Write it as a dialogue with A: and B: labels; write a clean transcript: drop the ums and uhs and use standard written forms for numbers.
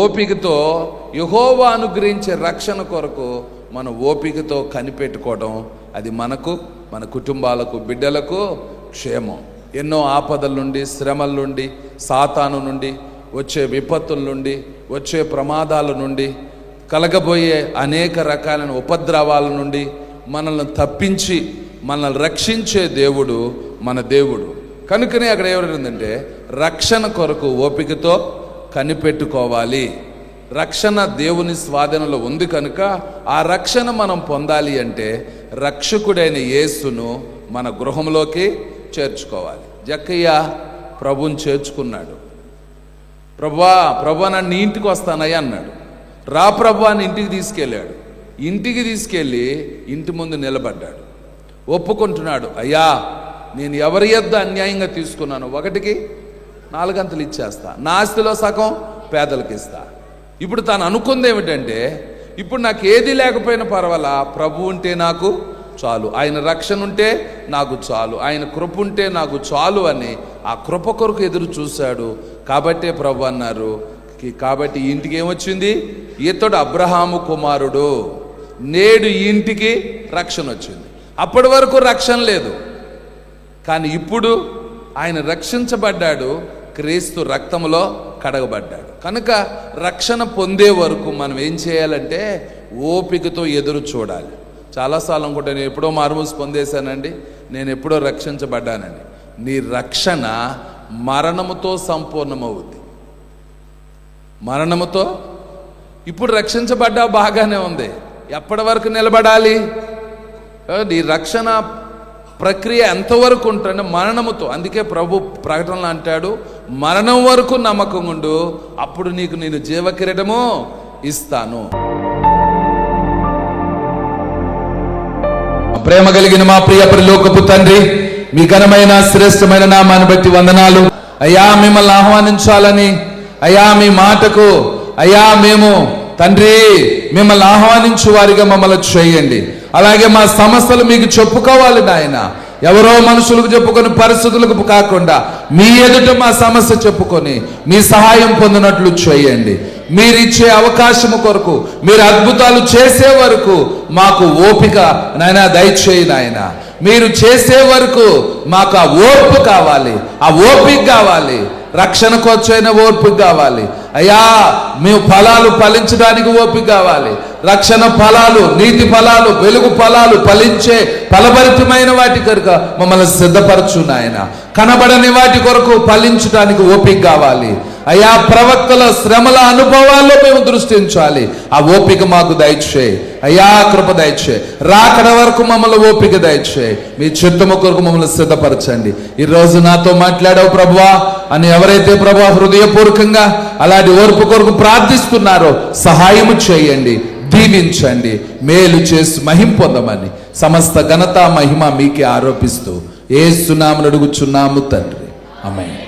A: ఓపికతో యెహోవా అనుగ్రహించే రక్షణ కొరకు మనం ఓపికతో కనిపెట్టుకోవడం, అది మనకు, మన కుటుంబాలకు, బిడ్డలకు క్షేమం. ఎన్నో ఆపదల నుండి, శ్రమల నుండి, సాతాను నుండి, వచ్చే విపత్తుల నుండి, వచ్చే ప్రమాదాల నుండి, కలగబోయే అనేక రకాలైన ఉపద్రవాల నుండి మనల్ని తప్పించి మనల్ని రక్షించే దేవుడు మన దేవుడు. కనుకనే అక్కడ ఏమంటే రక్షణ కొరకు ఓపికతో కనిపెట్టుకోవాలి. రక్షణ దేవుని స్వాధీనంలో ఉంది కనుక ఆ రక్షణ మనం పొందాలి అంటే రక్షకుడైన యేసును మన గృహంలోకి చేర్చుకోవాలి. జక్కయ్య ప్రభువుని చేర్చుకున్నాడు. ప్రభువా నన్ను ఇంటికి వస్తానయ్యా అన్నాడు. రా ప్రభు అని ఇంటికి తీసుకెళ్ళాడు. ఇంటికి తీసుకెళ్ళి ఇంటి ముందు నిలబడ్డాడు. ఒప్పుకుంటున్నాడు, అయ్యా నేను ఎవరి యొద్ద అన్యాయంగా తీసుకున్నాను, 1కి 4 అంతలు ఇచ్చేస్తా, నా ఆస్తిలో సగం పేదలకు ఇస్తా. ఇప్పుడు తాను అనుకుంది ఏమిటంటే, ఇప్పుడు నాకు ఏది లేకపోయినా పర్వాలా, ప్రభు ఉంటే నాకు చాలు, ఆయన రక్షణ ఉంటే నాకు చాలు, ఆయన కృప ఉంటే నాకు చాలు అని ఆ కృప కొరకు ఎదురు చూశాడు. కాబట్టే ప్రభు అన్నారు, కాబట్టి ఈ ఇంటికి ఏమొచ్చింది, ఇతడు అబ్రహాము కుమారుడు, నేడు ఈ ఇంటికి రక్షణ వచ్చింది. అప్పటి వరకు రక్షణ లేదు, కానీ ఇప్పుడు ఆయన రక్షించబడ్డాడు, క్రీస్తు రక్తములో కడగబడ్డాడు. కనుక రక్షణ పొందే వరకు మనం ఏం చేయాలంటే ఓపికతో ఎదురు చూడాలి. చాలాసార్లు అనుకుంటే నేను ఎప్పుడో మారుమూసి పొందేశానండి, నేను ఎప్పుడో రక్షించబడ్డానండి. నీ రక్షణ మరణముతో సంపూర్ణమవుద్ది. మరణముతో ఇప్పుడు రక్షించబడ్డా బాగానే ఉంది, ఎప్పటి వరకు నిలబడాలి? నీ రక్షణ ప్రక్రియ ఎంతవరకు ఉంటుంది? మరణముతో. అందుకే ప్రభు ప్రకటనలో అంటాడు, మరణం వరకు నమ్మకం ఉండు, అప్పుడు నీకు నేను జీవకిరీటము ఇస్తాను. ప్రేమ కలిగిన మా ప్రియ పరలోకపు తండ్రి, మీ ఘనమైన శ్రేష్టమైన నామాన్ని బట్టి వందనాలు అయ్యా. మిమ్మల్ని ఆహ్వానించాలని అయ్యా, మీ మాటకు అయ్యా మేము తండ్రి మిమ్మల్ని ఆహ్వానించు వారిగా మమ్మల్ని చేయండి. అలాగే మా సమస్యలు మీకు చెప్పుకోవాలి నాయన, ఎవరో మనుషులకు చెప్పుకొని పరిస్థితులకు కాకుండా మీ ఎదుట మా సమస్య చెప్పుకొని మీ సహాయం పొందినట్లు చేయండి. మీరిచ్చే అవకాశము కొరకు, మీరు అద్భుతాలు చేసే వరకు మాకు ఓపిక నాయన దయచేయి నాయన. మీరు చేసే వరకు మాకు ఆ ఓర్పు కావాలి, ఆ ఓపిక కావాలి. రక్షణ కోర్చైన ఓర్పు కావాలి అయ్యా. మేము ఫలాలు ఫలించడానికి ఓపిక కావాలి. రక్షణ ఫలాలు, నీతి ఫలాలు, వెలుగు ఫలాలు ఫలించే ఫలభరితమైన వాటి కొరకు మమ్మల్ని సిద్ధపరచు నాయన. కనబడని వాటి కొరకు ఫలించడానికి ఓపిక కావాలి అయ్యా. ప్రవక్తల శ్రమల అనుభవాల్లో మేము దృష్టించాలి. ఆ ఓపిక మాకు దయచేయి అయ్యా, కృప దయచేయి. రాకడ వరకు మమ్మల్ని ఓపిక దయచేయి. మీ చిత్తము కొరకు మమ్మల్ని సిద్ధపరచండి. ఈరోజు నాతో మాట్లాడావు ప్రభువా అని ఎవరైతే ప్రభువా హృదయపూర్వకంగా అలాంటి ఓర్పు కొరకు ప్రార్థిస్తున్నారో సహాయము చేయండి, దీవించండి, మేలు చేసి మహిమ పొందమని సమస్త ఘనత మహిమ మీకే ఆరోపిస్తూ యేసు నామమున అడుగుచున్నాము తండ్రి, ఆమేన్.